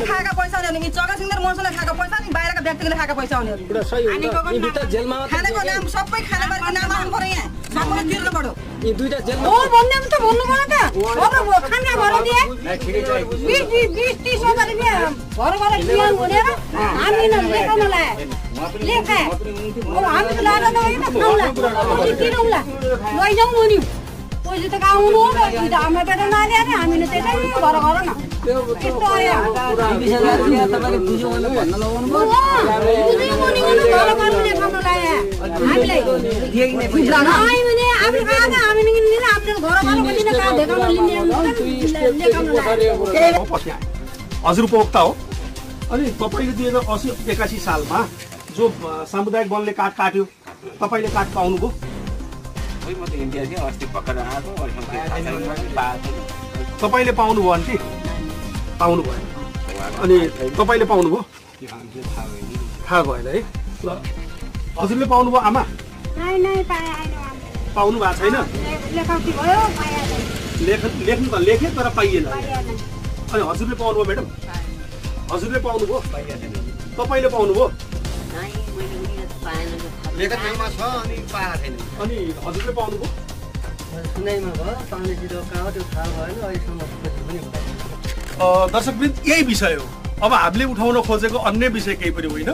खाएका पैसा नि जग्गा सिंह मौसमले खाएको पैसा नि बाहिरका व्यक्तिले खाएको पैसा हुने खानेको नाम सबै खानेको नाम आउनु पर्यो यहाँ सबैले तिर्नु पर्यो यी दुईटा जेलमा हो भन्ने त भन्नु पर्यो त अब खाना भर दिए 20-30 हजार रुपैयाँ भर भर दिए भनेर हामी न लेखाउन लाए लेखा अब हामी त लाएर नगयो त खाउला तिरौला लैजाउँ नि पैसा त आउनु हो नि त हाम्रो बेटा नआले नि हामीले त्यसै भर गर न यस्तो आयो 20,000 रुपैयाँ तपाईले बुझ्यो भने भन्न लगाउनु बुझ्यो भने भर गर्नु लेखाउन लाए हामीलाई आइ भने हामी खाना हामी नि हामीले घर घर पनि का देखाउन लिने लेखाउन लाए हजुर उपभोक्ता हो अनि तपाईले 2080-81 सालमा जो सामुदायिक वनले काठ काट्यो तपाईले काठ पाउनुभयो म त इन्डिया थिएँ अस्ति भर्खर आएको तपाईले पाउनुभयो आन्टी पाउनु भयो अनि तपाईले पाउनुभयो थाहा भएन है ल हजुरले पाउनुभयो आमा पाउनु भएको छैन लेख्नु त लेखे तर पाइएन अनि हजुरले पाउनुभयो म्याडम हजुरले पाउनुभयो तपाईले पाउनुभयो अनि हजुरले पाउनुभयो सुनाइमा भयो पाउने जिरो कहाँ त्यो थाहा भएन अहिलेसम्म पनि दर्शकवृन्द यही विषय हो अब हामीले उठाउन खोजेको अन्य विषय केही पनि होइन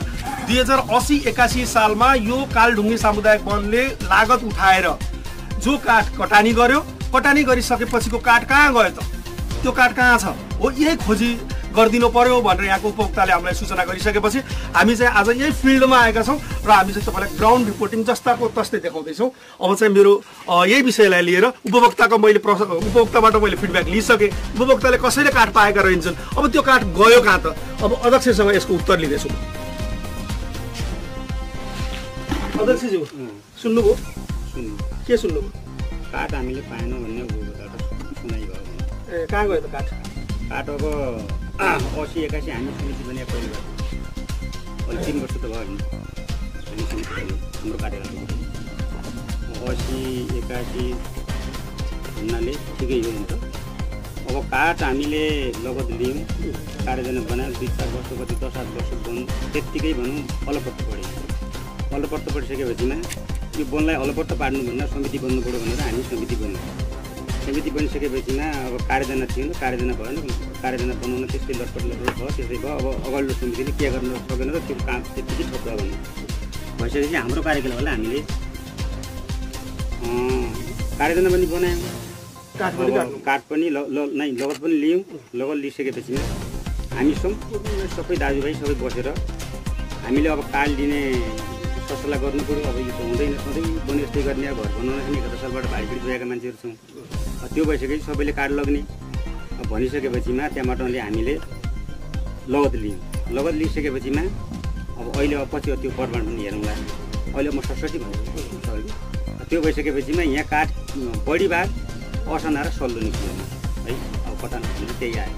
2080-81 सालमा यो कालढुङ्गे सामुदायिक वनले लागत उठाएर जो काठ कटानी गर्यो कटानी गरिसकेपछिको काठ कहाँ गयो त त्यो काठ कहाँ छ हो यही खोजी गरिदिनु पर्यो भनेर यहाँको उपभोक्ताले हामीलाई सूचना गरिसकेपछि हामी चाहिँ आज यही फिल्डमा आएका छौँ र हामी चाहिँ तपाईँलाई ग्राउन्ड रिपोर्टिङ जस्ताको तस्तै देखाउँदैछौँ अब चाहिँ मेरो यही विषयलाई लिएर उपभोक्ताबाट मैले फिडब्याक लिइसकेँ उपभोक्ताले कसैले काठ पाएका रहन्छन् अब त्यो काठ गयो कहाँ त अब अध्यक्षसँग यसको उत्तर लिँदैछु अध्यक्षज्यू सुन्नुभयो के सुन्नुभयो काठ हामीले पाएनौँ भन्ने सुनाइ भयो ए कहाँ गयो त काठ काठ अब 80-81 हामी समिति बने पहिलो अहिले 3 वर्ष त भयो नि हामी समिति बने हाम्रो कार्यक्रम 80-81 भन्नाले ठिकै हो नि त अब काठ हामीले लगत लियौँ कार्यजना बनायो 2-4 वर्षपछि 10-8 वर्ष बन्द त्यत्तिकै भनौँ अलपट्ट पढिसकेपछिमा यो वनलाई अलपट्ट पार्नुभन्दा समिति बन्नु पऱ्यो भनेर हामी समिति बन्यौँ समिति बनिसकेपछिमा अब कार्यजना थिएन कार्यजना भएन कार्यजना बनाउन त्यसकै लटपट भयो त्यसै भयो अब अगाडिल्लो समितिले के गर्न सकेन र त्यो काम त्यतिकै ठप्प भन्नु भइसकेपछि हाम्रो कार्यकाललाई हामीले कार्यजना पनि बनायौँ काठ पनि लगत पनि लियौँ लगत लिइसकेपछिमा हामी सबै दाजुभाइ सबै बसेर हामीले अब काठ लिने सल्लाह गर्नु पऱ्यो अब यो त हुँदैन सधैँ पनि यस्तै गर्ने घर बनाउन पनि 71 सालबाट भाइपिडी गएका मान्छेहरू छौँ त्यो भइसकेपछि सबैले काठ लग्ने भनिसकेपछिमा त्यहाँबाट हामीले लगत लियौँ लगत लिइसकेपछिमा अब अहिले अब पछि त्यो प्रमाण पनि हेरौँला अहिले म 67 भन्छु त्यो भइसकेपछिमा यहाँ काठ बढी भाग असना र सल्लो निस्कियो है अब कता नहुने त्यही आयो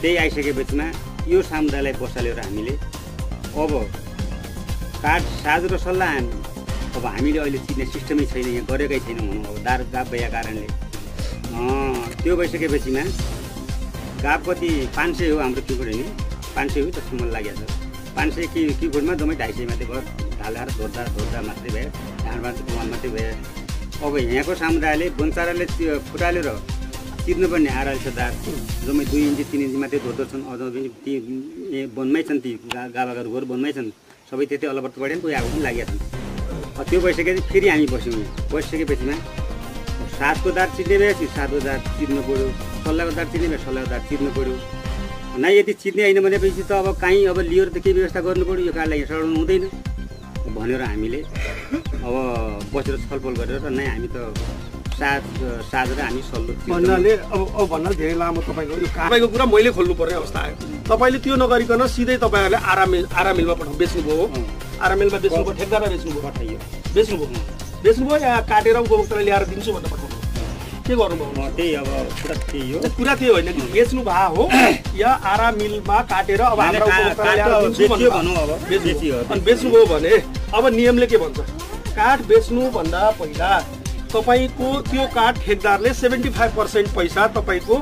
त्यही आइसकेपछिमा यो समुदायलाई बसालेर हामीले अब काठ साझो र सल्लाह अब हामीले अहिले चिन्ने सिस्टमै छैन यहाँ गरेकै छैन भनौँ अब गाप भएका कारणले त्यो भइसकेपछिमा गाप कति 500 हो हाम्रो किफुट होइन 500 हो जस्तो मलाई लागेको छ 500 किफुटमा जम्मै 250 मात्रै भयो ढालेर धोर्दा मात्रै भयो ढाँडबाट कमान मात्रै भयो अब यहाँको समुदायले वनचाराले त्यो फुटालेर चिर्नुपर्ने आरएल छ दार जम्मै 2 इन्च 3 इन्च मात्रै धोतो छन् अझ पनि ती बनमै छन् ती गाबागाहरू घर बनमै छन् सबै त्यति अलबर्त बढेन कोही आगो पनि लागेका छन् त्यो भइसकेपछि फेरि हामी बस्यौँ बसिसकेपछिमा 7 को दार चिर्ने भएपछि 7 को दार चिर्नु पर्यो 16 को दार चिर्ने भए 16 को दार चिर्नु पर्यो न यदि चिर्ने होइन भनेपछि त अब कहीँ अब लिएर त केही व्यवस्था गर्नु पर्यो यो काठलाई सडाउनु हुँदैन भनेर हामीले अब बसेर छलफल गरेर नै हामी त साझेर हामी सल्लो भन्नाले अब भन्नाले धेरै लामो तपाईँको कुरा मैले खोल्नु पर्ने अवस्था आयो तपाईँले त्यो नगरिकन सिधै तपाईँहरूले आरा मिलमा बेच्नुभयो आरा मिलमा बेच्नुभयो ठेकदारमा बेच्नुभयो बेच्नुभयो या काटेर उपभोक्ताले ल्याएर दिन्छु भनेर पठाउनु के गर्नुभयो त्यही अब कुरा त्यही होइन कि बेच्नु भए हो या आरा मिलमा काटेर अब हाम्रा उपभोक्ताले ल्याएर दिन्छु अनि बेच्नुभयो भने अब नियमले के भन्छ काठ बेच्नुभन्दा पहिला तपाईको त्यो काठ ठेकदारले 75% पैसा तपाईको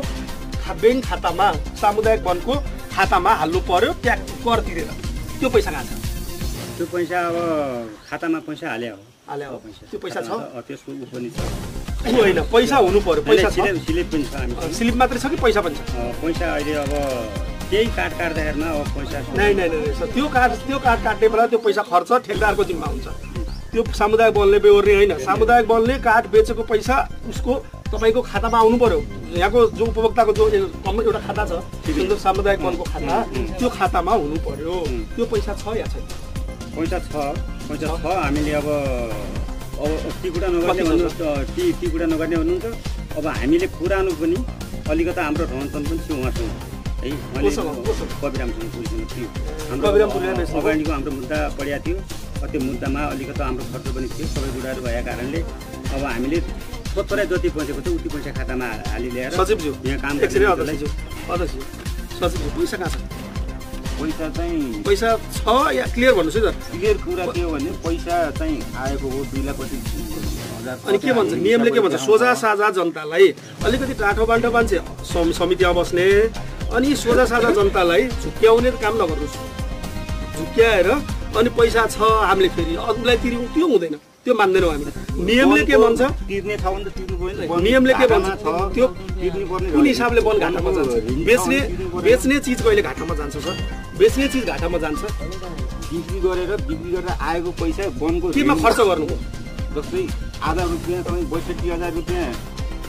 ब्याङ्क खातामा सामुदायिक वनको खातामा हाल्नु पर्यो ट्याक्स कर तिरेर त्यो पैसा कहाँ छ त्यो पैसा अब खातामा पैसा हाले हो त्यो पैसा छ त्यसको उ पनि छ होइन पैसा हुनु पर्यो पैसा स्लिप पनि छ हामी स्लिप मात्रै छ कि पैसा पनि छ पैसा अहिले अब केही काठ काट्दाखेरिमा अब पैसा नै त्यो काठ काट्ने बेला त्यो पैसा खर्च ठेकदारको जिम्मा हुन्छ त्यो सामुदायिक वनले बेहोर्ने होइन सामुदायिक वनले काठ बेचेको पैसा उसको तपाईँको खातामा आउनु पर्यो यहाँको जो उपभोक्ताको जो एउटा खाता छ सामुदायिक वनको खाता त्यो खातामा हुनु पर्यो त्यो पैसा छ या छैन पैसा छ हामीले अब ती कुरा नगर्ने भन्नुहुन्छ ती कुरा नगर्ने भन्नुहुन्छ अब हामीले पुरानो पनि अलिकति हाम्रो रहनसहन पनि थियो उहाँसँग है कविरामसँग पुलिससँग थियो अगाडिको हाम्रो मुद्दा पढिया थियो त्यो मुद्दामा अलिकति हाम्रो खर्च पनि थियो सबै कुराहरू भएको कारणले अब हामीले थोरै जति बचेको थियो उति पैसा खातामा हालिल्याएर सचिवज्यू यहाँ काम सचिवज्यू पैसा कहाँ छ पैसा छ या क्लियर भन्नुहोस् है त क्लियर कुरा के हो भने पैसा चाहिँ आएको हो 2,25,000 अनि के भन्छ नियमले के भन्छ सोझा साझा जनतालाई अलिकति टाठो बाटो मान्छे समितिमा बस्ने अनि सोझा साझा जनतालाई झुक्क्याउने काम नगर्नुहोस् झुक्क्याएर अनि पैसा छ हामीले फेरि अरूलाई तिर्यौँ त्यो हुँदैन त्यो मान्दैनौँ हामीले नियमले के भन्छ तिर्ने छ भने त तिर्नु पर्दैन नियमले के भन्छ त्यो तिर्नु पर्ने कुन हिसाबले वन घाटामा जान्छ बेच्ने चिज कहिले घाटामा जान्छ सर बेच्ने चिज घाटामा जान्छ बिक्री गरेर आएको पैसा वनको केमा खर्च गर्नु जस्तै आधा रुपियाँ तपाईँ 62,000 रुपियाँ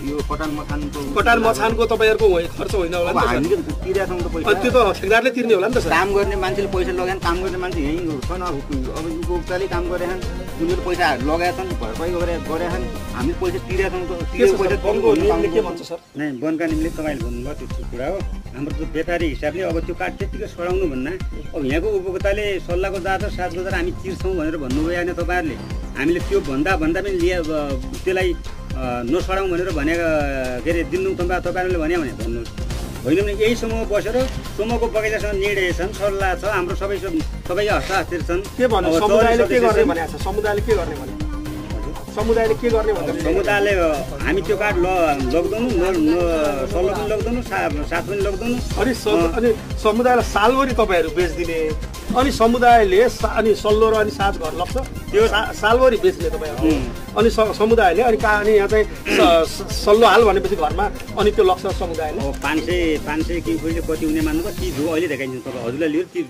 यो कटाल मछानको तपाईहरुको खर्च होइन होला नि त तिरेका छौँ त पैसा त्यो त ठेकदारले तिर्ने होला नि त सर काम गर्ने मान्छेले पैसा लगाएन काम गर्ने मान्छे यही छन् अब उपभोक्ताले काम गरेछन् उनीहरू पैसा लगाएका छन् भरपाई गरेका छन् हामीले पैसा तिरेका छौँ त त्यो पैसा वनको नियमले के भन्छ सर नै वनका नियमले तपाईँले भन्नुभयो त्यो कुरा हो हाम्रो त्यो व्यापारी हिसाबले अब त्यो काठ त्यतिकै सडाउनु भन्दा अब यहाँको उपभोक्ताले 16 को दार र 7 को दार हामी तिर्छौँ भनेर भन्नुभयो होइन तपाईँहरूले हामीले त्यो भन्दा पनि त्यसलाई नसडाउँ भनेर भनेको के अरे दिनु तपाईँहरूले भने भन्नुहोस् होइन भने यही समूह बसेर समूहको बगैँचासँग निर्णय छन् सल्लाह छ हाम्रो सबैको हस्ताक्षर छन् के भन्नु समुदायले के गर्ने भनेको छ समुदायले के गर्ने भने समुदायले के गर्ने भन्दा समुदायले हामी त्यो काठ लग्दैनौँ 16 पनि लग्दैनौँ 7 पनि लग्दैनौँ अनि समुदायलाई सालभरि तपाईँहरू बेच्दिने अनि समुदायले अनि 16 र अनि 7 घर लग्छ त्यो सालभरि बेच्ने तपाईँहरू अनि समुदायले अनि यहाँ चाहिँ 16 हाल भनेपछि घरमा अनि त्यो लग्छ समुदायले 500 किलोले कति हुने मान्नु ती जो अहिले देखाइदिनु तपाईँ हजुरलाई लिएर ती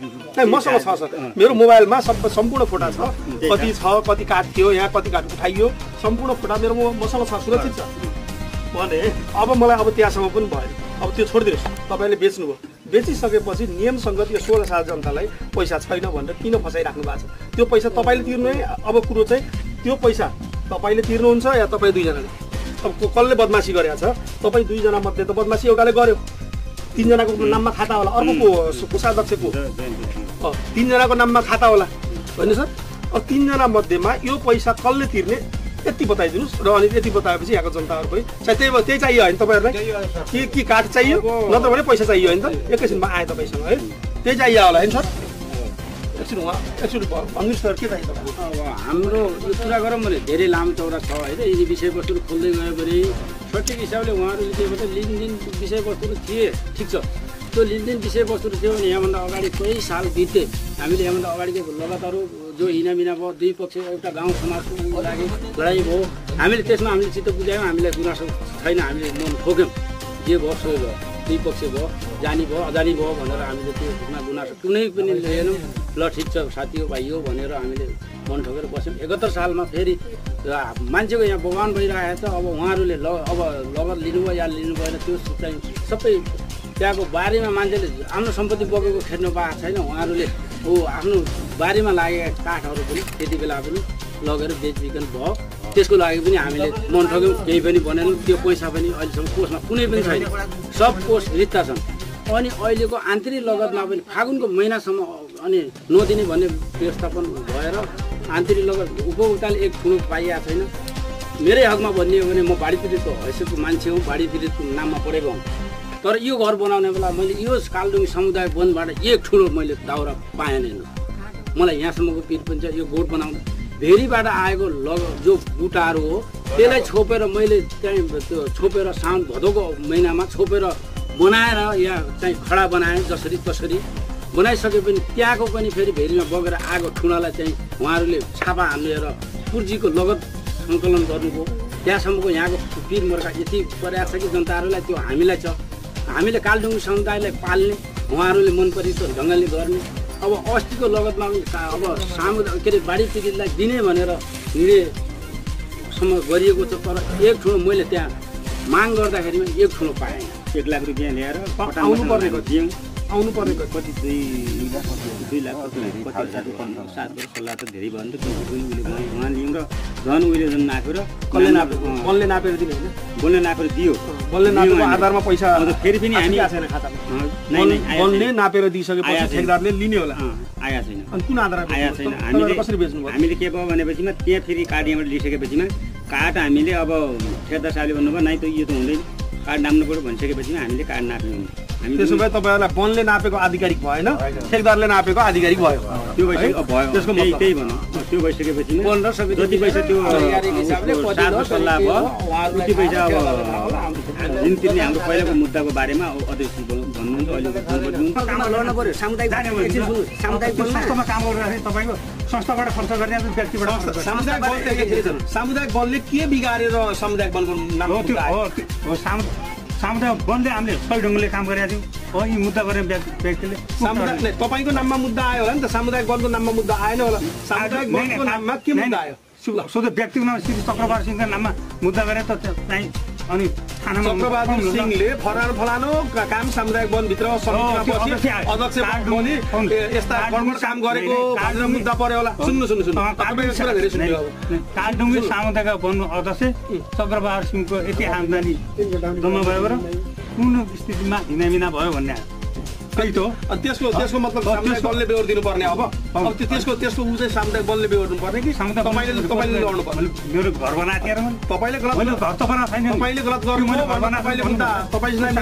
मसँग छ सर मेरो मोबाइलमा सम्पूर्ण फोटा छ कति छ कति काठ थियो यहाँ कति काठ उठाइयो सम्पूर्ण फोटा मेरो मसँग छ सुरक्षित छ भने अब मलाई अब त्यहाँसम्म पनि भयो अब त्यो छोडिदिनुहोस् तपाईँले बेच्नुभयो बेचिसकेपछि नियमसँग त्यो 16 साल जनतालाई पैसा छैन भनेर किन फसाइराख्नु भएको छ त्यो पैसा तपाईँले तिर्नु है अब कुरो चाहिँ त्यो पैसा तपाईँले तिर्नुहुन्छ या तपाईँ दुईजनाले अब कसले बदमासी गरेको छ तपाईँ दुईजना मध्ये त बदमासी एउटाले गर्यो 3 जनाको नाममा खाता होला अर्को कोषाध्यक्षको 3 जनाको नाममा खाता होला होइन सर अब 3 जना मध्येमा यो पैसा कसले तिर्ने यति बताइदिनुहोस् र अनि यति बताएपछि यहाँको जनताहरुकै त्यही चाहियो होइन तपाईहरुलाई के काठ चाहियो नत्र भने पैसा चाहियो होइन त एकैछिनमा आए तपाईसँग है त्यही चाहियो होला हैन सर एकचोटि भन्नुहोस् सर के चाहियो अब हाम्रो यो कुरा गरौँ भने धेरै लामो चौडा छ होइन यी विषयवस्तुहरू खोल्दै गयो भने सठिक हिसाबले उहाँहरूले के भन्छ लिनदेन विषयवस्तुहरू थिए ठिक छ त्यो लिनदेन विषयवस्तुहरू थियो भने यहाँभन्दा अगाडि कोही साल बिते हामीले यहाँभन्दा अगाडिको लगातार जो हिनामिना भयो दुई पक्ष एउटा गाउँ समाजको लागि लडाइँ भयो हामीले त्यसमा हामीले चित्त बुझायौँ हामीलाई गुनासो छैन हामीले मन ठोक्यौँ जे भयो सोही भयो दुई पक्ष भयो जानी भयो अजानी भयो भनेर हामीले त्यो गुनासो कुनै पनि लिएनौँ ल ठिक छ साथी हो भाइ हो भनेर हामीले मन ठोकेर बस्यौँ 71 सालमा फेरि मान्छेको यहाँ बगान भइरहेको छ अब उहाँहरूले अब लगत लिनुभयो या लिनु भएन त्यो चाहिँ सबै त्यहाँको बारीमा मान्छेले आफ्नो सम्पत्ति बोकेको खेद्नु पाएको छैन उहाँहरूले आफ्नो बारीमा लागेका काठहरू पनि त्यति बेला पनि लगेर बेचबिखन भयो त्यसको लागि पनि हामीले मन ठग्यौँ केही पनि बनेनौँ त्यो पैसा पनि अहिलेसम्म कोषमा कुनै पनि छैन सब कोष रित्ता छन् अनि अहिलेको आन्तरिक लगतमा पनि फागुनको महिनासम्म अनि नदिने भन्ने व्यवस्थापन भएर आन्तरिक लगत उपभोक्ताले एक ठुलो पाइएको छैन मेरै हकमा भन्ने हो भने म बाढी पीडितको हैसियतको मान्छे हुँ बाढी पीडितको नाममा पढेको हुँ तर यो घर बनाउने बेला मैले यो कालडुङ्गी समुदाय वनबाट एक ठुलो मैले दाउरा पाएन मलाई यहाँसम्मको पिर पनि छ यो गोठ बनाउँदा भेरीबाट आएको जो बुटाहरू हो त्यसलाई छोपेर मैले त्यहीँ त्यो छोपेर साउन भदौको महिनामा छोपेर बनाएर यहाँ चाहिँ खडा बनाएँ जसरी तसरी बनाइसके पनि त्यहाँको पनि फेरि भेरीमा बगेर आएको ठुनालाई चाहिँ उहाँहरूले छापा हालेर पुर्जीको लगत सङ्कलन गर्नुभयो त्यहाँसम्मको यहाँको पिर मर्का यति परेको छ कि जनताहरूलाई त्यो हामीलाई छ हामीले कालडुङ्गी समुदायलाई पाल्ने उहाँहरूले मन परेको ढङ्गले गर्ने अब अस्तिको लगतमा अब सामुदाय के अरे बाढी पीडितलाई दिने भनेर निर्णयसम्म गरिएको छ तर एक ठुलो मैले त्यहाँ माग गर्दाखेरिमा एक ठुलो पाएँ 1 लाख रुपियाँ ल्याएर आउनु पर्नेको दियौँ आउनु पर्नेको कति 2 लाख 7 16 त धेरै भयो नि त उहाँ लियौँ र झन् उहिले झन् नापेर बलले नापेर दिने होइन बलले नापेर दियो बलले नापेको आधारमा पैसा फेरि पनि हामी छैन खातामा बलले नापेर दिइसकेपछि ठेकदारले लिने होला आया छैन अनि कुन आधारमा आया छैन हामीले कसरी बेच्नु भयो हामीले के भयो भनेपछिमा त्यहाँ फेरि कार्ड यहाँबाट लिइसकेपछिमा कार्ड हामीले अब ठेकदार साहबले भन्नुभयो नाइ त यो त हुँदैन कार्ड नाप्नु पर्यो भनिसकेपछि हामीले कार्ड नाप्नु हामी त्यसो भए तपाईँहरूलाई वनले नापेको आधिकारिक भएन ठेकदारले नापेको आधिकारिक भयो त्यो भइसक्यो भयो त्यसको त्यही भनौँ त्यो भइसकेपछि जति पैसा त्यो सल्लाह भयो उति पैसा अब जुन तिर्ने हाम्रो पहिलाको मुद्दाको बारेमा अध्यक्ष भन्नुहुन्छ अहिले संस्थामा काम गरिरहेको तपाईँको संस्थाबाट खर्च गर्ने व्यक्तिबाट सामुदायिक वनले के बिगारेर सामुदायिक वनको नाम हो सामुदायिक वनले हामीले सही ढङ्गले काम गरेका थियौँ यी मुद्दा गर्ने व्यक्तिले तपाईँको नाममा मुद्दा आयो होला नि त सामुदायिक वनको नाममा मुद्दा आएन होला सामुदायिक वनको नाममा के मुद्दा आयो सोध्यो व्यक्तिको नाम श्री चक्रबहादुर सिंहको नाममा मुद्दा गरे त चाहिँ अनि चक्रबहादुर सिंहले फलानो काम सामुदायिक वनभित्र समितिमा अध्यक्ष बनी यस्ता गडबड काम गरेको भनेर मुद्दा पर्यो होला सुन्नु कालडुङ्गी सामुदायिक वन अध्यक्ष चक्रबहादुर सिंहको यति आम्दानी जम्मा भयो र कुन स्थितिमा हिनामिना भयो भन्ने त्यही त अनि त्यसको मतलब सामुदायिक वनले बेहोर दिनुपर्ने अब त्यसको ऊ चाहिँ सामुदायिक वनले बेहोर्नु पर्ने कि तपाईँले लड्नु पर्ने मेरो घर बनाएको थिएँ तपाईँले गलत घर त बनाएको छैन तपाईँले गलत गर्नु मैले घर बनाएको मुद्दा तपाईँलाई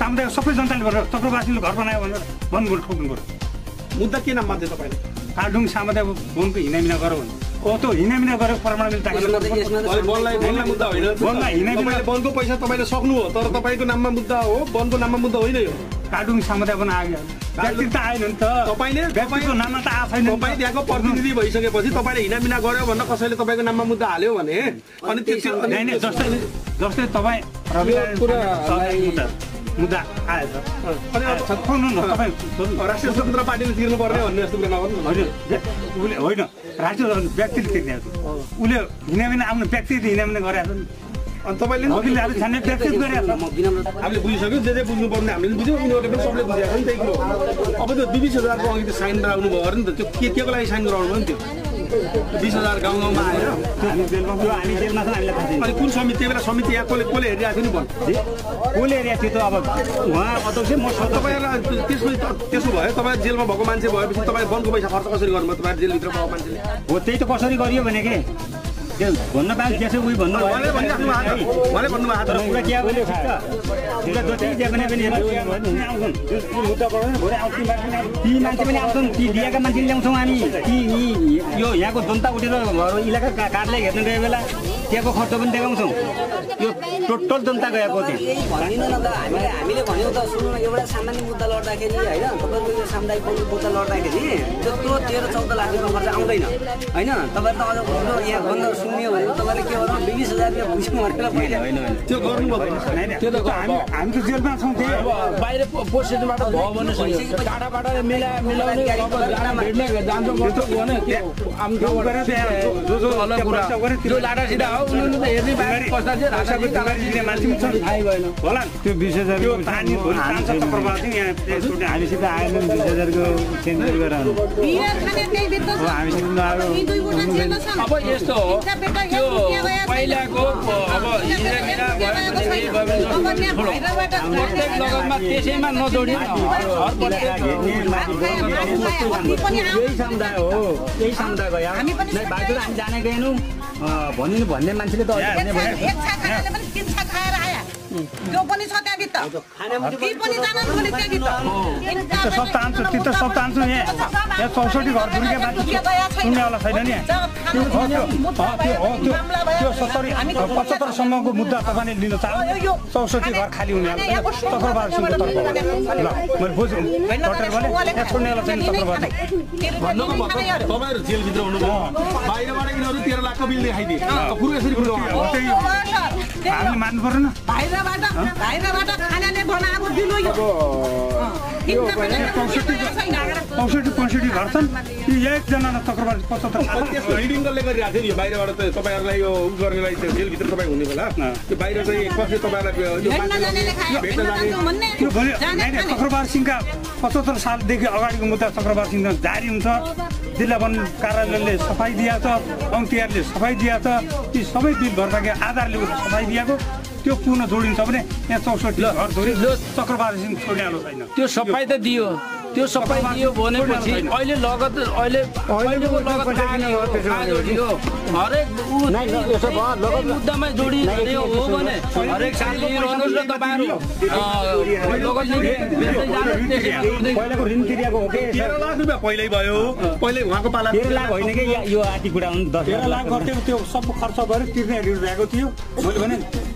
सामुदायिक सबै जनताले भनेर चक्रवासीले घर बनायो भनेर वनगोल ठोक्नु पर्यो मुद्दा के नाममा थियो तपाईँले कालडुङ्गी सामुदायिक वनको हिनामिना गरौँ भने त्यो हिनामिना गरेको प्रमाण मुद्दा होइन वनको पैसा तपाईँले सक्नु हो तर तपाईँको नाममा मुद्दा हो वनको नाममा मुद्दा होइन यो कालडुङ्गी सामुदायिक वन आयो व्यक्ति त आएन नि त तपाईँले व्यक्तिको नाममा त आएको छैन तपाईँ त्यहाँको प्रतिनिधि भइसकेपछि तपाईँले हिनामिना गर्यो भनेर कसैले तपाईँको नाममा मुद्दा हाल्यो भने अनि जस्तै तपाईँ मुद्दा आएछ राष्ट्रिय स्वतन्त्र पार्टीले तिर्नु पर्ने भन्ने जस्तो कुरा उसले होइन राष्ट्रिय व्यक्तिले तिर्ने उसले हिनामिना आफ्नो व्यक्तिले हिनामिना गरेको छ अनि तपाईँले हामीले बुझिसक्यो जे बुझ्नुपर्ने हामीले बुझ्यौँ उनीहरूले पनि सबले बुझेको छ नि त्यही कुरो अब त्यो 20,000को अघि त्यो साइन गराउनु भयो अरे नि त त्यो केको लागि साइन गराउनु भयो नि त्यो 20,000 गाउँमा आएर अनि कुन समिति त्यही बेला समिति यहाँ कसले हेरिरहेको थियो नि भन्नु कसले हेरिरहेको थियो त अब उहाँ अध्यक्ष म तपाईँहरूलाई त्यसो भयो तपाईँ जेलमा भएको मान्छे भएपछि तपाईँ वनको पैसा खर्च कसरी गर्नुभयो तपाईँ जेलभित्र भएको मान्छेले हो त्यही त कसरी गरियो भने के त्यो भन्न पाए त्यसो उही भन्नु उहाँले भन्नुभएको तर कुरा के भयो जति जे पनि ती मान्छे पनि आउँछन् ती दिएका मान्छे ल्याउँछौँ हामी ती यो यहाँको जनता उठेर इलाका कार्डलाई हेर्न गएको बेला त्यहाँको खर्च पनि देखाउँछौँ त्यो टोटल जनता गएको यही भनिदिनु न त हामीले भन्यौँ त सुन्नु न एउटा सामान्य मुद्दा लड्दाखेरि होइन तपाईँको यो सामुदायिक मुद्दा लड्दाखेरि त्यत्रो 13-14 लाख रुपियाँ खर्च आउँदैन होइन तपाईँले त अझ यहाँ बन्द सुन्यो भने तपाईँले के गर्नु 20,000 रुपियाँ बुझ्नु भनेर होइन त्यो गर्नुभयो त्यो त हामी त जेलमा छौँ त्यही बाहिर पोस्टबाट भयो भने टाढाबाट मिलाउने भेट्ने जान्छौँ गर्छौँ भने त्यो लाटा सिधा हो उनीहरूले त हेर्ने बाहिर कस्ता चाहिँ मान्छे पनि छन् थाहै भएन होला त्यो 20,000 त्यो पानी भोलि तान्छ चक्रवात यहाँ हामीसित आएन 20,000 को चेन्ज गरेर हामीसित अब यस्तो हो त्यो पहिलाको अब प्रत्येक लगनमा त्यसैमा नजोडिनु यही समुदाय हो यही समुदाय गयो बाहिर हामी जाने गएनौँ भनिनु भन्ने मान्छेले त त्यो पनि छ त्यहाँभित्र ती पनि जानुहुने त्यहाँभित्र सब तान्छु त्यो सब तान्छु यहाँ 64 घर दुर्गे मान्छे सुन्नेवाला छैन नि त्यो 75 सम्मको मुद्दा तपाईँले लिन चाहनु 64 घर खाली हुनेवाला चक्रवात सिंहको तर्फबाट ल मैले बुझ्छु डक्टर भने यहाँ छोड्नेवाला छैन चक्रवात भन्नुको मतलब तपाईँहरू जेलभित्र हुनुभयो बाहिरबाट यिनीहरू 13 लाखको बिल देखाइदिए कुरो यसरी हामीले मान्नु पर्दैन बाहिरबाट खानाले बनाएको दिनु यो 65 घर छन् ती एकजना चक्रवात 75 त्यसको रिडिङ कसले गरिरहेको थियो यो बाहिरबाट त तपाईँहरूलाई यो उ गर्नेलाई जेलभित्र तपाईँ हुने बेला त्यो बाहिर चाहिँ कसले तपाईँलाई चक्रवात सिंहका 75 सालदेखि अगाडिको मुद्दा चक्रवात सिंह जारी हुन्छ जिल्ला वन कार्यालयले सफाई दिएको छ औँठीहरूले सफाई दिएको छ ती सबै बिल भर्दाको आधारले सफाई दिएको त्यो पुनः जोडिन्छ भने यहाँ 64 घर जोडी चक्रवात सिंह छोड्नेवालो छैन त्यो सफाई त दियो त्यो सफाई दियो भनेपछि अहिले अहिलेको लगत हरेक मुद्दामै जोडिने हो भने हरेक साल लिइरहनुहोस् न तपाईँहरू पहिलाको ऋण तिरेको हो कि 13 लाख रुपियाँ पहिल्यै भयो पहिल्यै उहाँको पाला 13 लाख होइन कि यो आदि कुरा हुन् 13 लाख गर्थ्यो त्यो सब खर्च गरेर तिर्ने ऋण भएको थियो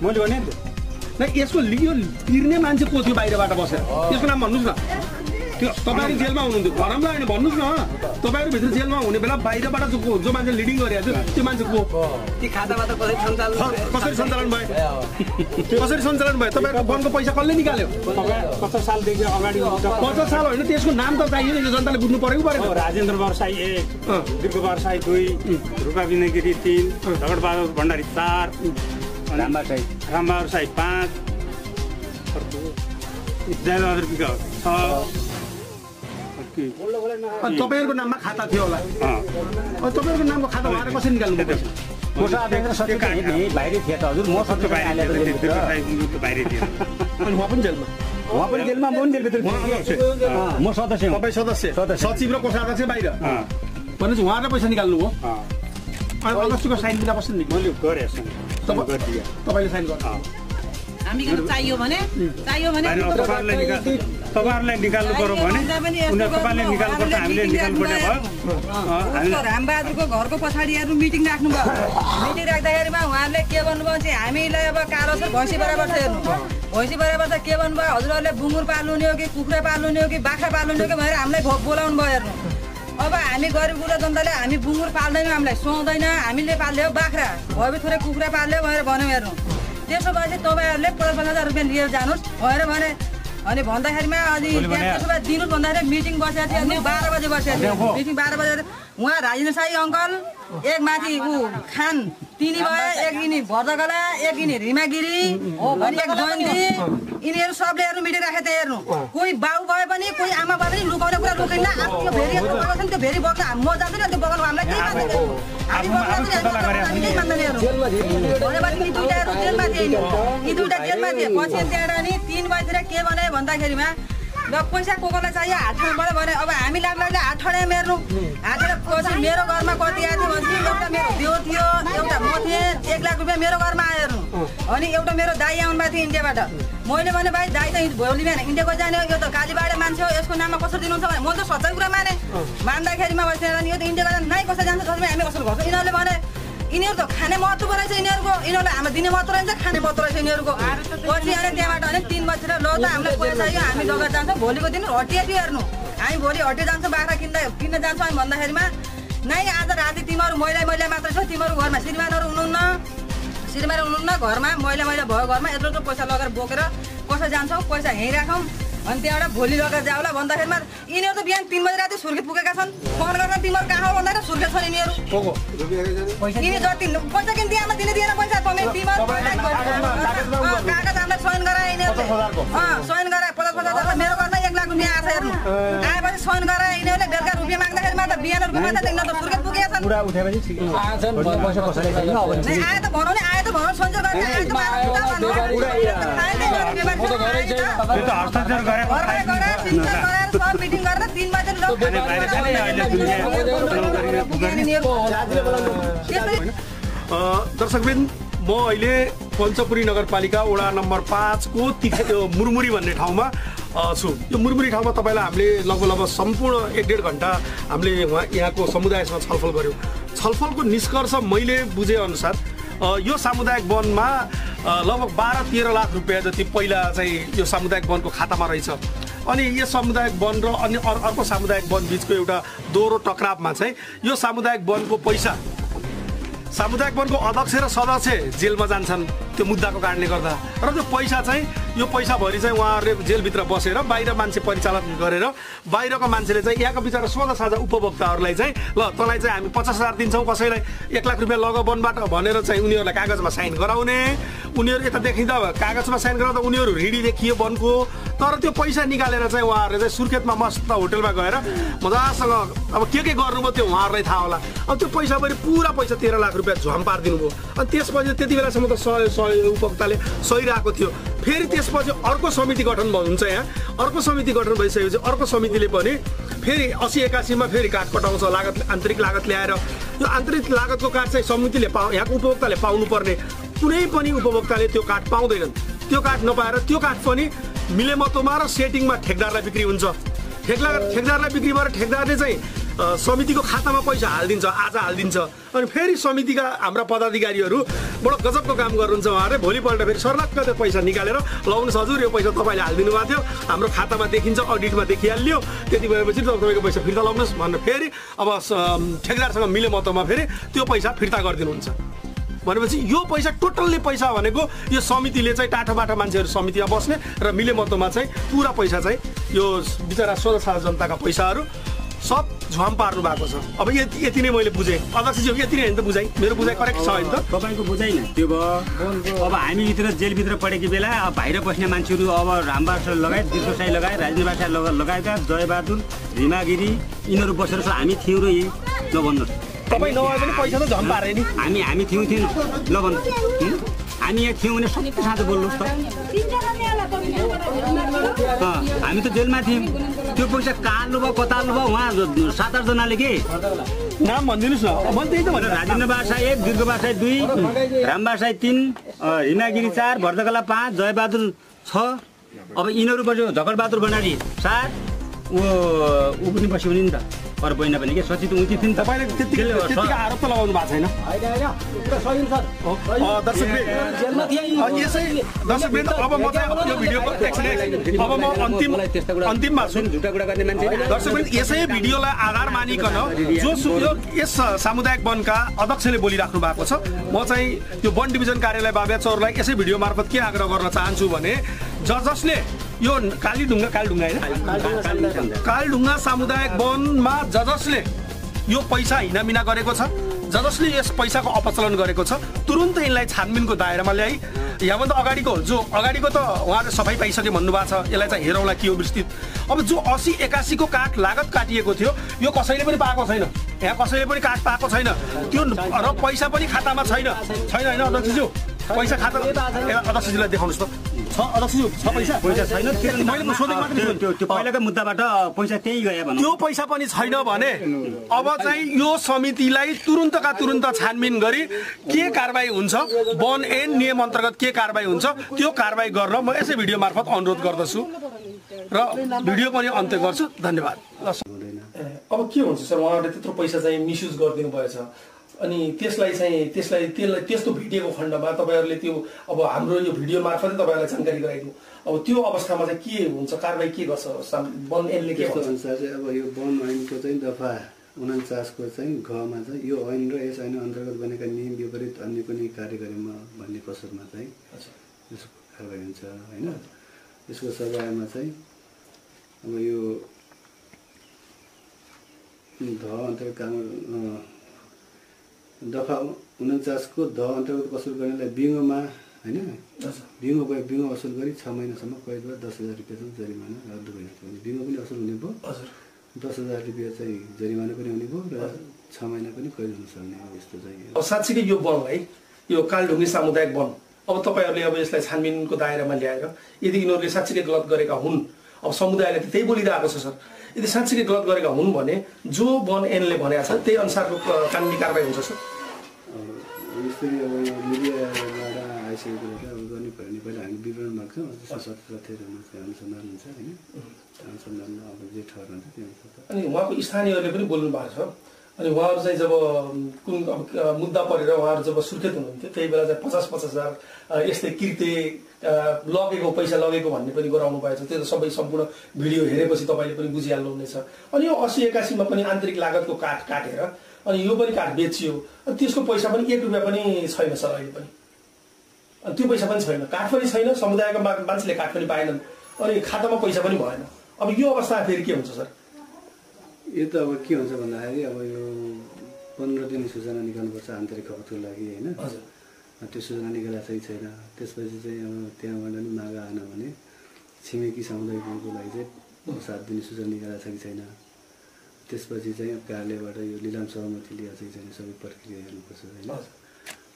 मैले भने यसको यो तिर्ने मान्छे को थियो बाहिरबाट बसेर यसको नाम भन्नुहोस् न त्यो तपाईँहरू जेलमा हुनुहुन्थ्यो घरमा होइन भन्नुहोस् न तपाईँहरू भित्र जेलमा हुने बेला बाहिरबाट जो मान्छे लिडिङ गरिरहेको थियो त्यो मान्छे को ती खाताबाट कसरी सञ्चालन भयो कसरी सञ्चालन भयो तपाईँहरूको वनको पैसा कसले निकाल्यो 50 सालदेखि अगाडि 50 साल होइन त्यसको नाम त चाहियो नि जनताले बुझ्नु परेको परेन राजेन्द्र बर्साई 1 दिर्घबहादुर साई 2 रूपा विनयगिरी 3 झगडबहादुर भण्डारी 4 रामबहादुर साई 5 जयबहादुर विका 6 तपाईँहरूको नाममा खाता थियो होला तपाईँहरूको नामको खाता उहाँले कसरी निकाल्नु बाहिरै थियो त हजुर म सबै बाहिरै थियो अनि उहाँ पनि जेलमा म पनि जेलभित्र म सदस्य तपाईँ सदस्य सचिव र कोषाध्यक्ष बाहिर भनेपछि उहाँले पैसा निकाल्नु हो अनि अगस्तको साइन बिना कसरी मैले गरेँ तपाईँले साइन गर्नु हामी चाहियो भने तपाईँहरूलाई निकाल्नु पर्यो भने तपाईँले निकाल्नुपर्छ हामीले निकाल्नुपर्ने भयो रामबहादुरको घरको पछाडि हेर्नु मिटिङ राख्नुभयो मिटिङ राख्दाखेरिमा उहाँहरूले के भन्नुभयो चाहिँ हामीलाई अब कालो छ भैँसी बराबर छ हेर्नु भैँसी बराबर छ के भन्नुभयो हजुरहरूले बुङ्गुर पाल्नु हो कि कुखुरा पाल्नु हो कि बाख्रा पाल्नु हो कि भनेर हामीलाई बोलाउनु भयो हेर्नु अब हामी गरिब गुरुवा जनताले हामी बुङ्गुर पाल्दैनौँ हामीलाई सुहाउँदैन हामीले पाल्यो बाख्रा भएपछि थोरै कुखुरा पाल्यो भनेर भन्यौँ हेर्नु त्यसो भएपछि तपाईँहरूले 55,000 रुपियाँ लिएर जानुहोस् भनेर भने अनि भन्दाखेरिमा अनि त्यसो भए दिनुहोस् भन्दाखेरि मिटिङ बसेको थियो अनि 12 बजे बसेको थियो मिटिङ 12 बजे उहाँ राजेन्द्र साई अङ्कल एक माथि खान तिनी भयो एक यिनी भर्दगला एक यिनी रिमागिरी अनि एक जयन्ती यिनीहरू सबले हेर्नु मिटिङ राखेको थियो हेर्नु कोही बाउ भयो पनि कोही आमा भयो पनि लुकाउने कुरा लुकाइन त्यो भेरी त्यो भेरी बग्न म जाँदैन त्यो बगानमा हामीलाई केही मान्दैन भनेपछि यी दुईटा जेलमा थिए पछि त्यहाँबाट नि 3 बजीतिर के भने भन्दाखेरिमा र पैसा कोलाई चाहियो हाटबाट भने अब हामी लाग्ने हाटडा मेर्नु हाटेर पछि मेरो घरमा कति आएको थियो भने एउटा मेरो देउ थियो एउटा म थिएँ 1 लाख रुपियाँ मेरो घरमा आएर अनि एउटा मेरो दाइ आउनु भएको थियो इन्डियाबाट मैले भने भाइ दाइ त भोलि बिहान इन्डियाको जाने यो त कालीबाडे मान्छे हो यसको नाममा कसरी दिनुहुन्छ भने म त सच्चाइ कुरा माने मान्दाखेरिमा बसेर यो त इन्डियाको जाने नै कसरी जान्छ त्यसमा हामी कसरी गर्छौँ यिनीहरूले भने यिनीहरू त खाने महत्त्व रहेछ यिनीहरूलाई हाम्रो दिने महत्त्व रहेछ खाने महत्त्व रहेछ यिनीहरूको पछि अनि त्यहाँबाट अनि 3 बजेर ल त हामीलाई पैसा चाहियो हामी जग्गा जान्छौँ भोलिको दिन हटिया त्यो हेर्नु हामी भोलि हटिया जान्छौँ बाख्रा किन्न जान्छौँ हामी भन्दाखेरिमा नै आज राति तिमीहरू महिला मात्र छ तिमीहरू घरमा श्रीमानहरू हुनुहुन्न घरमा महिला भयो घरमा यत्रो पैसा लगेर बोकेर कसै जान्छौँ पैसा यहीँ राखौँ अनि त्यहाँबाट भोलि लगेर जाउला भन्दाखेरिमा यिनीहरू त बिहान 3 बजे राति सुर्खेत पुगेका छन् फोन गर्दा तिमीहरू कहाँ हो भन्दा सुर्खेत छन् यिनीहरू यिनी जति पैसा किन दिएमा दिएन पैसा तिमीहरू कागज हामीलाई साइन गराए यिनीहरूले साइन गराए 50,000 मेरो घरमा 1 लाख रुपियाँ आएको छ हेर्नु आएपछि साइन गराए यिनीहरूले बेलुका रुपियाँ माग्दाखेरिमा त बिहान रुपियाँ माग्दा यिनीहरू त सुर्खेत पुगेका छन् आए त भनौँ सन्चो गर्ने मिटिङ गरेर 3 बजे दर्शकवृन्द म अहिले पञ्चपुरी नगरपालिका वडा नम्बर 5 को मुरमुरी भन्ने ठाउँमा छु। यो मुरमुरी ठाउँमा तपाईँलाई हामीले लगभग सम्पूर्ण 1.5 घन्टा हामीले यहाँको समुदायसँग छलफल गऱ्यौँ। छलफलको निष्कर्ष मैले बुझेअनुसार यो सामुदायिक वनमा लगभग 12-13 लाख रुपियाँ जति पहिला चाहिँ यो सामुदायिक वनको खातामा रहेछ। अनि यो सामुदायिक वन र अन्य अर्को सामुदायिक वन बिचको एउटा दोहोरो टक्रावमा चाहिँ यो सामुदायिक वनको पैसा सामुदायिक वनको अध्यक्ष र सदस्य जेलमा जान्छन् त्यो मुद्दाको कारणले गर्दा र त्यो पैसा चाहिँ यो पैसाभरि चाहिँ उहाँहरूले जेलभित्र बसेर बाहिर मान्छे परिचालन गरेर बाहिरको मान्छेले चाहिँ यहाँको बिचरा सोझा साझा उपभोक्ताहरूलाई चाहिँ ल तँलाई चाहिँ हामी 50,000 दिन्छौँ कसैलाई 1 लाख रुपियाँ लग वनबाट भनेर चाहिँ उनीहरूलाई कागजमा साइन गराउने उनीहरू यता देखिँदा कागजमा साइन गराउँदा उनीहरू ऋणी देखियो वनको तर त्यो पैसा निकालेर चाहिँ उहाँहरूले चाहिँ सुर्खेतमा मस्त होटलमा गएर मजासँग अब के गर्नुभयो त्यो उहाँहरूलाई थाहा होला। अब त्यो पैसाभरि पुरा पैसा 13 लाख रुपियाँ झम पारिदिनु भयो। अनि त्यसपछि त्यति बेलासम्म त 100 उपभोक्ताले सहिरहेको थियो। फेरि त्यसपछि अर्को समिति गठन हुन्छ यहाँ अर्को समिति गठन भइसकेपछि अर्को समितिले पनि फेरि 80-81 मा फेरि काठ कटाउँछ लागत आन्तरिक लागत ल्याएर यो आन्तरिक लागतको काठ चाहिँ समितिले यहाँको उपभोक्ताले पाउनुपर्ने कुनै पनि उपभोक्ताले त्यो काठ पाउँदैनन्। त्यो काठ नपाएर त्यो काठ पनि मिलेमतोमा र सेटिङमा ठेकदारलाई बिक्री हुन्छ। ठेकदारलाई बिक्री भएर ठेकदारले चाहिँ समितिको खातामा पैसा हालिदिन्छ आज हालिदिन्छ अनि फेरि समितिका हाम्रा पदाधिकारीहरू बडो गजबको काम गर्नुहुन्छ। उहाँहरूले भोलिपल्ट फेरि सर्लक्क त्यो पैसा निकालेर लाउनुहोस् हजुर यो पैसा तपाईँले हालिदिनु भएको थियो हाम्रो खातामा देखिन्छ अडिटमा देखिहाल्यो त्यति भएपछि तपाईँको पैसा फिर्ता लाउनुहोस् भनेर फेरि अब ठेकदारसँग मिलेमतोमा फेरि त्यो पैसा फिर्ता गरिदिनुहुन्छ। भनेपछि यो पैसा टोटल्ली पैसा भनेको यो समितिले चाहिँ टाठोबाठो मान्छेहरू समितिमा बस्ने र मिलेमतोमा चाहिँ पुरा पैसा चाहिँ यो बिचरा सोझा साझा जनताका पैसाहरू सब झम पार्नु भएको छ। अब यति नै मैले बुझेँ अध्यक्षज्यू यति नै होइन त बुझाइ मेरो बुझाइ करेक्ट छ होइन त तपाईँको बुझाइ न त्यो भयो। अब हामीभित्र जेलभित्र पढेको बेला अब बाहिर बस्ने मान्छेहरू अब रामबास लगायत दिर्घसाई लगायत राजेन्द्र बासा लगायतका जयबहादुर रिमागिरी यिनीहरू बसेर हामी थियौँ र यहीँ नभन्नुहोस् तपाईँ नभए पनि पैसा त झम पारे नि हामी थियौँ ल भन्नु हामी यहाँ थियौँ भने सबै साँचो बोल्नुहोस् त हामी त जेलमा थियौँ त्यो पैसा काल्नु भयो कताल्नु भयो उहाँ 7-8 जनाले के नाम भनिदिनुहोस् न मैले त्यही त भनेर राजेन्द्र बासाई 1 दुर्गा बासाई 2 रामबासाई 3 हिमागिरी 4 भर्दकला 5 जयबहादुर 6 अब यिनीहरू बस्यो झकरबहादुर भण्डारी 7 ऊ पनि बस्यो नि त अरू बहिना पनि के सचित उति थिइन् तपाईँले त्यतिको आरोप त लगाउनु भएको छैन दर्शकवृन्द अब म चाहिँ यो भिडियोको अब म अन्तिममा छु दर्शकवृन्द यसै भिडियोलाई आधार मानिकन जो यस सामुदायिक वनका अध्यक्षले बोलिराख्नु भएको छ म चाहिँ यो वन डिभिजन कार्यालय बाबेचौरलाई यसै भिडियो मार्फत के आग्रह गर्न चाहन्छु भने जसले यो कालीढुङ्गा सामुदायिक वनमा जसले यो पैसा हिनामिना गरेको छ जसले यस पैसाको अपचलन गरेको छ तुरुन्त यसलाई छानबिनको दायरामा ल्याई यहाँभन्दा अगाडिको त उहाँले सफाई पाइसके भन्नुभएको छ यसलाई चाहिँ हेरौँला के हो विस्तृत। अब जो 80-81 को काठ लागत काटिएको थियो यो कसैले पनि पाएको छैन यहाँ कसैले पनि काठ पाएको छैन त्यो र पैसा पनि खातामा छैन होइन अध्यक्षज्यू पैसा खाता अध्यक्षज्यूलाई देखाउनुहोस् त छ अध्यक्षज्यू छ पैसा छैन मैले सोधेको मात्रै त्यो पहिलाको मुद्दाबाट पैसा त्यही गयो भने त्यो पैसा पनि छैन भने अब चाहिँ यो समितिलाई तुरुन्तका तुरुन्त छानबिन गरी के कारबाही हुन्छ वन एन्ड नियम अन्तर्गत के कारबाही हुन्छ त्यो कारबाही गरेर म यसै भिडियो मार्फत अनुरोध गर्दछु र भिडियो पनि अन्त्य गर्छु। धन्यवाद। अब के हुन्छ सर उहाँहरूले त्यत्रो पैसा चाहिँ मिसयुज गरिदिनु भएछ अनि त्यसलाई त्यस्तो भेटिएको खण्डमा तपाईँहरूले त्यो अब हाम्रो यो भिडियो मार्फतै तपाईँहरूलाई जानकारी गराइदिउँ। अब त्यो अवस्थामा चाहिँ के हुन्छ, कारबाही के गर्छ वन ऐनले के भन्छ? अनुसार चाहिँ अब यो वन ऐनको चाहिँ दफा 49 को चाहिँ घमा चाहिँ यो ऐन र यस ऐन अन्तर्गत बनेका नियम विपरीत अन्य कुनै कार्य गरेमा भन्ने पक्षमा चाहिँ यसको कारबाही हुन्छ होइन। यसको सजायमा चाहिँ अब यो ध अन्तर्गत काम दफा 49 को ध अन्तर्गत वसुल गर्नेलाई बिङ्गोमा होइन बिङ्गो वसुल गरी 6 महिनासम्म कैद वा 10,000 रुपियाँ जरिमाना रद्द गरिन्छ भने बिङ्गो पनि वसुल हुने भयो, 10,000 रुपियाँ चाहिँ जरिमाना पनि हुने भयो र 6 महिना पनि कैद हुन सक्ने हो। यस्तो चाहिँ अब साँच्चीकै यो वनलाई, यो कालढुङ्गे सामुदायिक वन अब तपाईँहरूले अब यसलाई छानबिनको दायरामा ल्याएर यदि यिनीहरूले साँच्चीकै गलत गरेका हुन्, अब समुदायले त्यही बोलिरहेको छ सर, यदि साँच्चीकै गलत गरेका हुन् भने जो वन ऐनले भनेको छ त्यही अनुसारको कानुनी कारबाही हुन्छ सर। यसरी अब मिडियाबाट आइसकेको कुरा अब गर्नै पर्यो नि। पहिला हामी विवरण माग्छौँ, तथ्यहरू अनुसन्धान हुन्छ होइन, अनुसन्धानमा अब जे ठहर हुन्छ त्यो अनुसार। अनि उहाँको स्थानीयहरूले पनि बोल्नु भएको छ। अनि उहाँहरू चाहिँ जब कुन मुद्दा परेर उहाँहरू जब सुर्खेत हुनुहुन्थ्यो त्यही बेला चाहिँ 50,000 यस्तै कृत्य लगेको पैसा लगेको भन्ने पनि गराउनु भएको छ। त्यो त सबै सम्पूर्ण भिडियो हेरेपछि तपाईँले पनि बुझिहाल्नुहुनेछ। अनि यो 80-81 मा पनि आन्तरिक लागतको काठ काटेर अनि यो पनि काठ बेचियो, अनि त्यसको पैसा पनि 1 रुपियाँ पनि छैन सर अहिले पनि। अनि त्यो पैसा पनि छैन, काठ पनि छैन, समुदायका मान्छेले काठ पनि पाएनन्, अनि खातामा पैसा पनि भएन। अब यो अवस्था फेरि के हुन्छ सर? यो त अब के हुन्छ भन्दाखेरि अब यो 15 दिन सूचना निकाल्नुपर्छ आन्तरिक खपतको लागि होइन। त्यो सूचना निकालेको चाहिँ छैन। त्यसपछि चाहिँ अब त्यहाँबाट पनि माग आएन भने छिमेकी सामुदायिक वनको लागि चाहिँ 7 दिन सूचना निकालेको छ कि छैन। त्यसपछि चाहिँ कार्यालयबाट यो लिलाम सहमति लिएर चाहिँ सबै प्रक्रिया हेर्नुपर्छ होइन।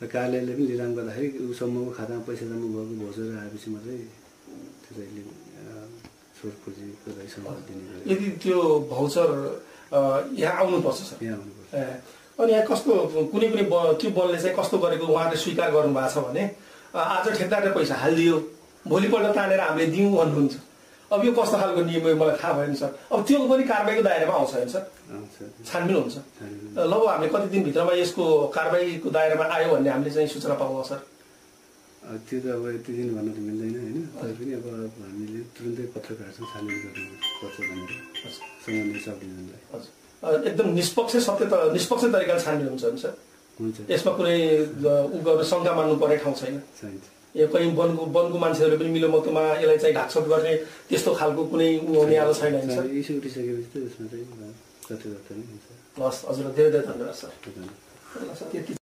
र कार्यालयले पनि लिलाम गर्दाखेरि उसम्मको खातामा पैसा जम्मा भएको भोजर आएपछि मात्रै त्यसैले सोधखोजीको लागि सहमति दिने। यदि त्यो भाउचर यहाँ आउनुपर्छ सर, यहाँ आउनुपर्छ। अनि यहाँ कस्तो कुनै पनि त्यो बलले चाहिँ कस्तो गरेको उहाँले स्वीकार गर्नुभएको छ भने आज ठेक्दारले पैसा हालिदियो, भोलिपल्ट तानेर हामीले दिउँ भन्नुहुन्छ। अब यो कस्तो खालको नियम हो मलाई थाहा भएन सर। अब त्यो पनि कारबाहीको दायरामा आउँछ होइन सर? छानबिन हुन्छ। ल अब हामीले कति दिनभित्रमा यसको कारबाहीको दायरामा आयो भन्ने हामीले चाहिँ सूचना पाउँछ सर? त्यो त अब यति दिन भन्न त मिल्दैन होइन। तर पनि अब हामीले तुरुन्तै पत्रकारसँग छानबिन गर्नुपर्छ भनेर सामान्य सबैजनालाई एकदम निष्पक्ष निष्पक्ष तरिकाले छानबिन हुन्छ नि सर? हुन्छ। यसमा कुनै गर्न शङ्का मान्नु पर्ने ठाउँ छैन। यो कहीँ वनको मान्छेहरूले पनि मिलोमतोमा यसलाई चाहिँ ढाकछोप गर्ने त्यस्तो खालको कुनै हुनेवाला छैन सर? इस्यु उठिसकेपछि त यसमा चाहिँ तथ्य हुन्छ। हस् हजुर, धेरै धेरै धन्यवाद सर।